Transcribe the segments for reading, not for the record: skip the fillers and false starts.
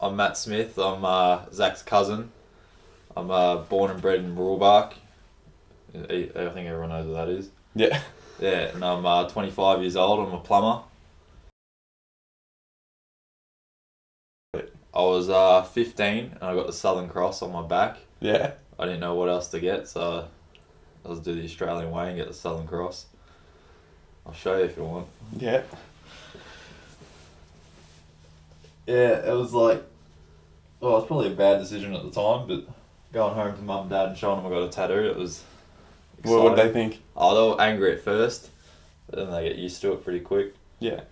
I'm Matt Smith. I'm Zach's cousin. I'm born and bred in Rulbark. I think everyone knows what that is. Yeah. Yeah, and I'm 25 years old. I'm a plumber. I was 15 and I got the Southern Cross on my back. Yeah. I didn't know what else to get, so I was do the Australian way and get the Southern Cross. I'll show you if you want. Yeah. Yeah, it was like, well, it was probably a bad decision at the time, but going home to mum and dad and showing them I got a tattoo, it was exciting. What did they think? Oh, they were angry at first, but then they get used to it pretty quick. Yeah.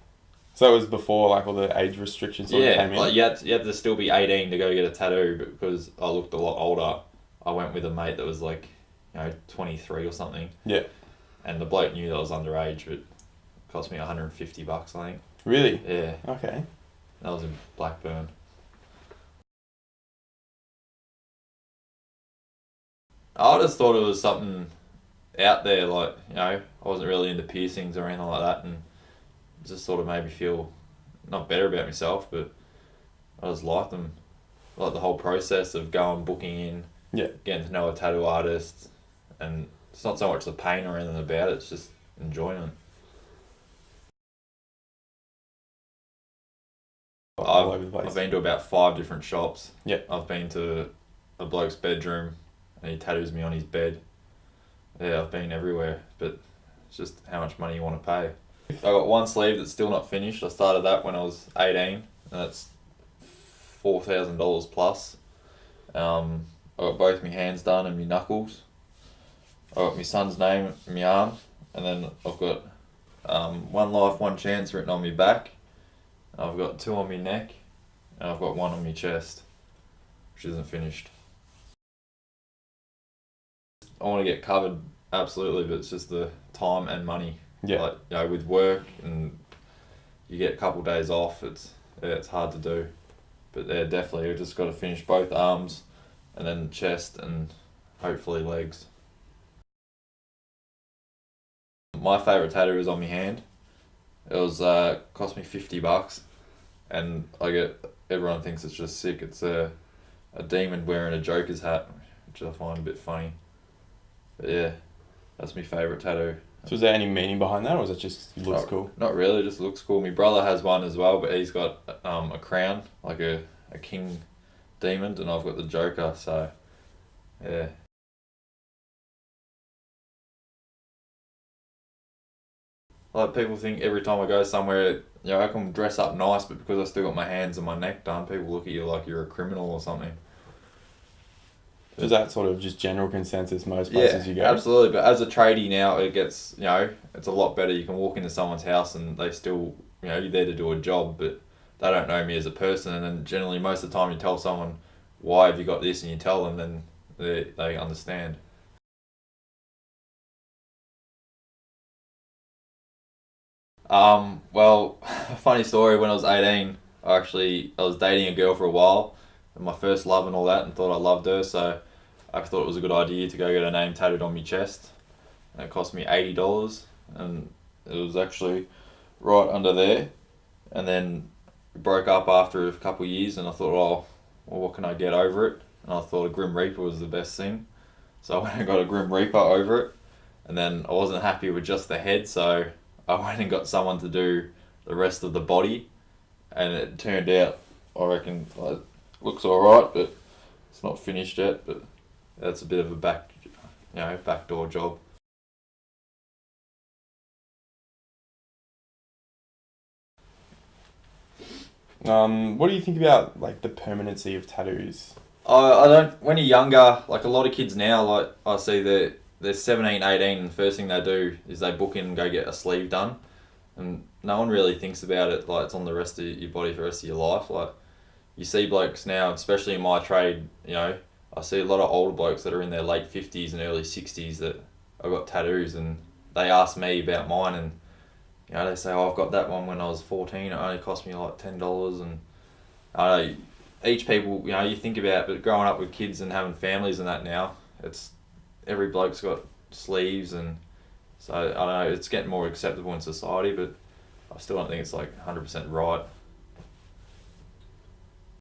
So that was before like all the age restrictions sort of came in? Like you had to still be 18 to go get a tattoo, but because I looked a lot older, I went with a mate that was like, 23 or something. Yeah. And the bloke knew that I was underage, but it cost me $150, I think. Really? Yeah. Okay. That was in Blackburn. I just thought it was something out there, like, I wasn't really into piercings or anything like that, and it just sort of made me feel not better about myself, but I just liked them. Like the whole process of going, booking in, getting to know a tattoo artist, and it's not so much the pain or anything about it, it's just enjoyment. All over the place. I've been to about 5 different shops. Yeah. I've been to a bloke's bedroom and he tattoos me on his bed. Yeah, I've been everywhere, but it's just how much money you want to pay. I got one sleeve that's still not finished. I started that when I was 18 and that's $4,000 plus. I got both my hands done and my knuckles. I got my son's name on my arm, and then I've got one life, one chance written on my back. I've got 2 on my neck, and I've got 1 on my chest, which isn't finished. I want to get covered, absolutely, but it's just the time and money. Yeah. Like, with work and you get a couple days off, it's hard to do. But yeah, definitely, we've just got to finish both arms, and then chest, and hopefully legs. My favourite tattoo is on my hand. It was cost me $50, and everyone thinks it's just sick. It's a demon wearing a Joker's hat, which I find a bit funny. But yeah, that's my favourite tattoo. So is there any meaning behind that, or is it just it looks cool? Not really, it just looks cool. My brother has one as well, but he's got a crown, like a king demon, and I've got the Joker, so yeah. Like, people think every time I go somewhere, I can dress up nice, but because I still got my hands and my neck done, people look at you like you're a criminal or something. Is that sort of just general consensus most places you go? Absolutely, but as a tradie now, it gets, it's a lot better. You can walk into someone's house and they still, you're there to do a job, but they don't know me as a person, and then generally most of the time you tell someone, why have you got this, and you tell them, then they understand. Well, funny story, when I was 18, I was dating a girl for a while, and my first love and all that, and thought I loved her, so I thought it was a good idea to go get her name tattooed on my chest. And it cost me $80, and it was actually right under there. And then we broke up after a couple of years, and I thought, well, what can I get over it? And I thought a Grim Reaper was the best thing. So I went and got a Grim Reaper over it, and then I wasn't happy with just the head, so I went and got someone to do the rest of the body, and it turned out, I reckon, it looks alright, but it's not finished yet, but that's a bit of a backdoor job. What do you think about like the permanency of tattoos? I don't. When you're younger, like a lot of kids now, like I see they're 17, 18, and the first thing they do is they book in and go get a sleeve done, and no one really thinks about it like it's on the rest of your body for the rest of your life. Like, you see blokes now, especially in my trade, I see a lot of older blokes that are in their late 50s and early 60s that have got tattoos, and they ask me about mine, and they say, I've got that one when I was 14, it only cost me like $10, and I know each people, you think about, but growing up with kids and having families and that now, it's every bloke's got sleeves, and so I don't know, it's getting more acceptable in society, but I still don't think it's like 100% right.